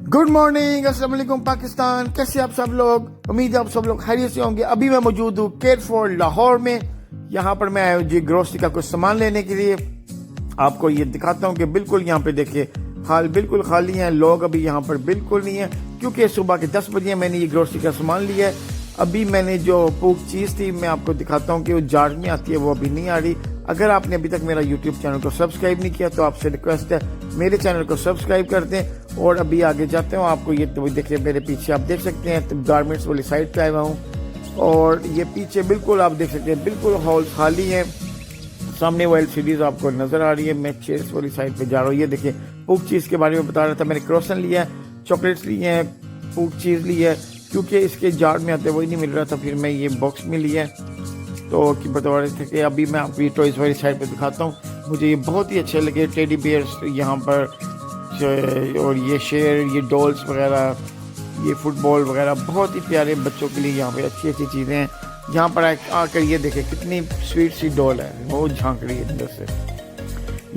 Good morning, अस्सलाम वालेकुम पाकिस्तान। कैसे आप सब लोग? उम्मीद है आप सब लोग खैरियत से होंगे। अभी मैं मौजूद हूँ केयरफॉर लाहौर में। यहाँ पर मैं आया हूँ जी ग्रोसरी का कुछ सामान लेने के लिए। आपको ये दिखाता हूँ कि बिल्कुल यहाँ पे देखिए हाल बिल्कुल खाली है, लोग अभी यहाँ पर बिल्कुल नहीं है, क्योंकि सुबह के 10 बजे मैंने ये ग्रोसरी का सामान लिया है। अभी मैंने जो पूक चीज़ थी मैं आपको दिखाता हूँ कि वो जार में आती है, वो अभी नहीं आ रही। अगर आपने अभी तक मेरा यूट्यूब चैनल को सब्सक्राइब नहीं किया तो आपसे रिक्वेस्ट है मेरे चैनल को सब्सक्राइब कर दें। और अभी आगे जाते हो, आपको ये तो देखिए मेरे पीछे आप देख सकते हैं, तो गारमेंट्स वाली साइड पे आया हुआ हूँ और ये पीछे बिल्कुल आप देख सकते हैं बिल्कुल हॉल खाली है। सामने वो LCDs आपको नजर आ रही है। मैं चेयर्स वाली साइड पे जा रहा हूँ। ये देखिए पूक चीज़ के बारे में बता रहा था। मैंने क्रोसन लिया है, चॉकलेट्स लिए हैं, पूक चीज़ ली है, क्योंकि इसके जार में आते वही नहीं मिल रहा था, फिर मैं ये बॉक्स में लिया है। तो कि बता रहे थे कि अभी मैं आपको ये टॉयज वाली साइड पे दिखाता हूँ। मुझे ये बहुत ही अच्छे लगे, टेडी बियर्स यहाँ पर, और ये शेर, ये डॉल्स वगैरह, ये फुटबॉल वगैरह, बहुत ही प्यारे बच्चों के लिए यहाँ पे अच्छी अच्छी चीज़ें हैं। यहाँ पर आकर ये देखें कितनी स्वीट सी डॉल है, वो झांक रही है अंदर से।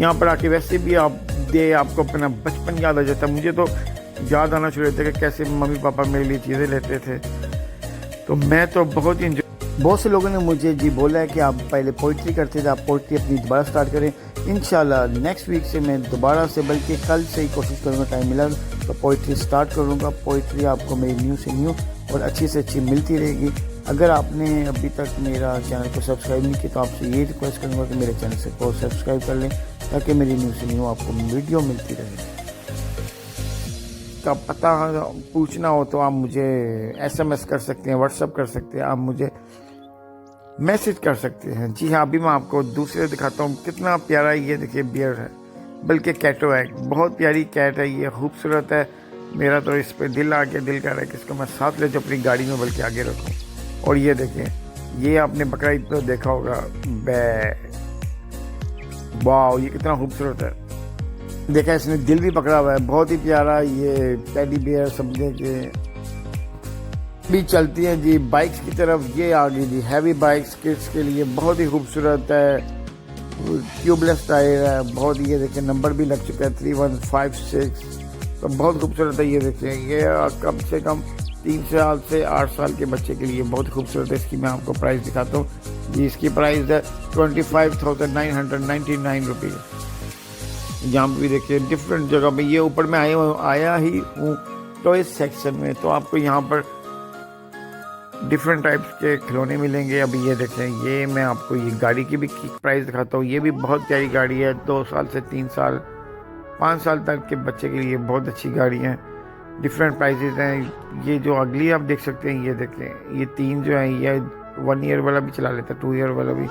यहाँ पर आके वैसे भी आपको अपना बचपन याद आ जाता है। मुझे तो याद आना शुरू होता है कि कैसे मम्मी पापा मेरे लिए चीज़ें लेते थे, तो मैं तो बहुत ही बहुत से लोगों ने मुझे जी बोला है कि आप पहले पोइट्री करते थे, आप पोइट्री अपनी दोबारा स्टार्ट करें। इंशाल्लाह नेक्स्ट वीक से मैं दोबारा से, बल्कि कल से ही कोशिश करूँगा, टाइम मिला तो पोइट्री स्टार्ट करूँगा। पोइट्री आपको मेरी न्यू से न्यू और अच्छी से अच्छी मिलती रहेगी। अगर आपने अभी तक मेरा चैनल को सब्सक्राइब नहीं किया तो आपसे ये रिक्वेस्ट करूँगा कि मेरे चैनल को सब्सक्राइब कर लें, ताकि मेरी न्यू से न्यू आपको वीडियो मिलती रहे। का पता पूछना हो तो आप मुझे SMS कर सकते हैं, व्हाट्सअप कर सकते हैं, आप मुझे मैसेज कर सकते हैं। जी हाँ, अभी मैं आपको दूसरे दिखाता हूँ। कितना प्यारा ये देखिए बियर है, बल्कि कैटो है, बहुत प्यारी कैट है, ये खूबसूरत है। मेरा तो इस पर दिल आ गया, दिल कर रहा है कि इसको मैं साथ ले जाऊँ अपनी गाड़ी में, बल्कि आगे रखूँ। और ये देखिए, ये आपने बकरा ईद तो देखा होगा, वाह ये कितना खूबसूरत है। देखा इसने दिल भी पकड़ा हुआ है, बहुत ही प्यारा। ये टेडी बियर समझे कि भी चलती हैं जी बाइक्स की तरफ। ये आ गई जी हैवी बाइक्स किड्स के लिए, बहुत ही खूबसूरत है, ट्यूबलेस टायर है, बहुत। ये देखिए नंबर भी लग चुका है 3156, तो बहुत खूबसूरत है। ये देखिए ये कम से कम 3 साल से 8 साल के बच्चे के लिए बहुत खूबसूरत है। इसकी मैं आपको प्राइस दिखाता हूँ जी। इसकी प्राइस है 25,999 रुपीज़। जहाँ भी देखिए डिफरेंट जगह पे, ये ऊपर में आया ही हूँ टॉय सेक्शन में, तो आपको यहाँ पर डिफरेंट टाइप्स के खिलौने मिलेंगे। अभी ये देखें, ये मैं आपको ये गाड़ी की भी प्राइस दिखाता हूँ। ये भी बहुत प्यारी गाड़ी है, 2 साल से 3 साल 5 साल तक के बच्चे के लिए बहुत अच्छी गाड़ी है। डिफरेंट प्राइजेज हैं। ये जो अगली आप देख सकते हैं, ये देखें, ये 3 जो है, ये 1 ईयर वाला भी चला लेता है, 2 ईयर वाला भी।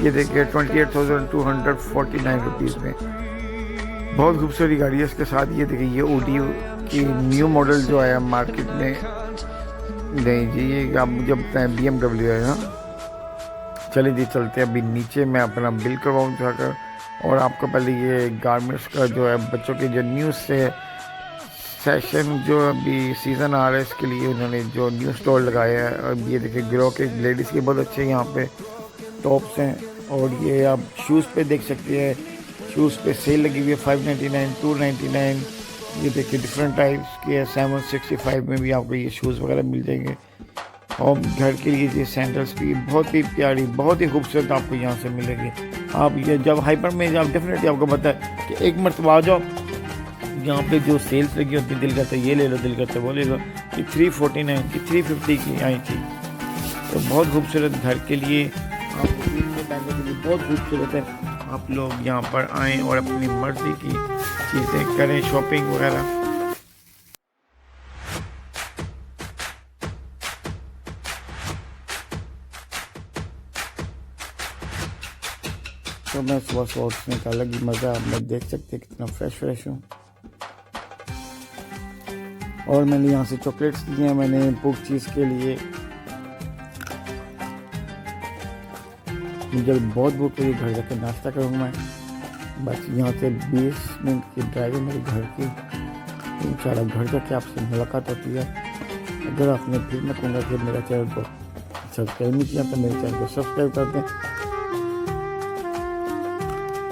ये देखिए 28,249 रुपीज़ में, बहुत खूबसूरत गाड़ी है। इसके साथ ये देखिए, ये ओडी की न्यू मॉडल जो आया मार्केट में, नहीं जी ये आप मुझे बताएं BMW है ना। चलिए जी चलते हैं, अभी नीचे मैं अपना बिल करवाऊँ जाकर। और आपको पहले ये गारमेंट्स का जो है बच्चों के जो न्यू से सेशन, जो अभी सीज़न आ रहा है, इसके लिए उन्होंने जो न्यू स्टॉल लगाया है। और ये देखिए ग्रो के लेडीज़ के बहुत अच्छे यहाँ पे टॉप्स हैं। और ये आप शूज़ पे देख सकते हैं, शूज़ पे सेल लगी हुई है 599, 299। ये देखिए डिफरेंट टाइप्स के 765 में भी आपको ये शूज़ वगैरह मिल जाएंगे। और घर के लिए ये सैंडल्स भी बहुत ही प्यारी, बहुत ही खूबसूरत आपको यहाँ से मिलेगी। आप ये जब हाइपर में आप डेफिनेटली आपको पता है कि एक मरतबा आ जाओ, यहाँ पे जो सेल्स लगी होती है, दिल करता है ये ले लो, दिल करता है वो ले लो। कि 349 की 350 की आई थी, तो बहुत खूबसूरत घर के लिए, आपको पहनने के लिए बहुत खूबसूरत है। आप लोग यहाँ पर आएँ और अपनी मर्जी की चीज़ें करें, शॉपिंग वगैरह। तो मैं सुबह उठने का अलग ही मज़ा, आप लोग देख सकते हैं कितना फ्रेश हूँ। और मैंने यहाँ से चॉकलेट्स लिए हैं, मैंने पूक चीज़ के लिए। मुझे बहुत भूख लगी, घर जाकर नाश्ता करूँगा मैं। बस यहाँ से 20 मिनट की ड्राइव है मेरे घर की। इंशाल्लाह घर जाके आपसे मुलाकात होती है। अगर आपने फिर मैं कहूँगा कि मेरा चैनल को सब्सक्राइब नहीं किया तो मेरे चैनल को सब्सक्राइब कर दें।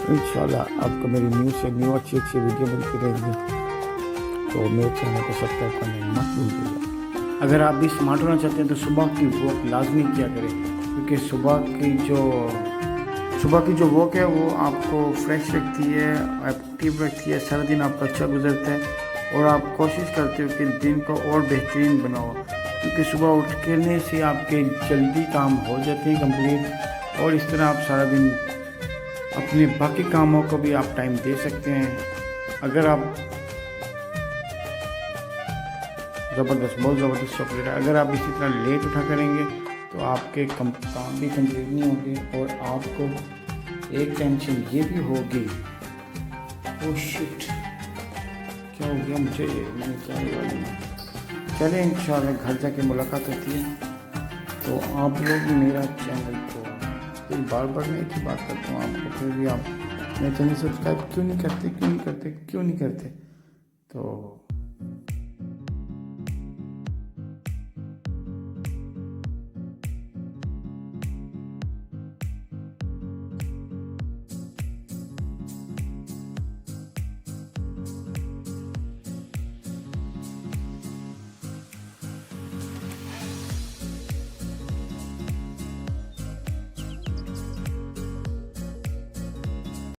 इंशाल्लाह आपको मेरी न्यू अच्छी वीडियो मिलती रहेगी। तो मेरे चैनल को सब्सक्राइब करना मत भूलिएगा। अगर आप भी स्मार्ट होना चाहते हैं तो सुबह की वॉक लाजमी किया करें, क्योंकि सुबह की जो वॉक है वो आपको फ्रेश रखती है, एक्टिव रखती है, सारा दिन आपका अच्छा गुजरता है और आप कोशिश करते हो कि दिन को और बेहतरीन बनाओ, क्योंकि सुबह उठने से आपके जल्दी काम हो जाते हैं कंप्लीट और इस तरह आप सारा दिन अपने बाकी कामों को भी आप टाइम दे सकते हैं। अगर आप बहुत ज़बरदस्त चॉकलेट है, अगर आप इसी तरह लेट उठा करेंगे तो आपके काम भी कंप्लीट नहीं होंगे और आपको एक टेंशन ये भी होगी, ओह शिट क्या हो गया मुझे, मैंने जाने वाली है। चलें इंशाल्लाह घर जाके मुलाकात होती है। तो आप लोग मेरा चैनल को कोई बार मैं एक ही बात करता हूँ आपको, फिर भी आप मेरे चैनल सब्सक्राइब क्यों नहीं करते। तो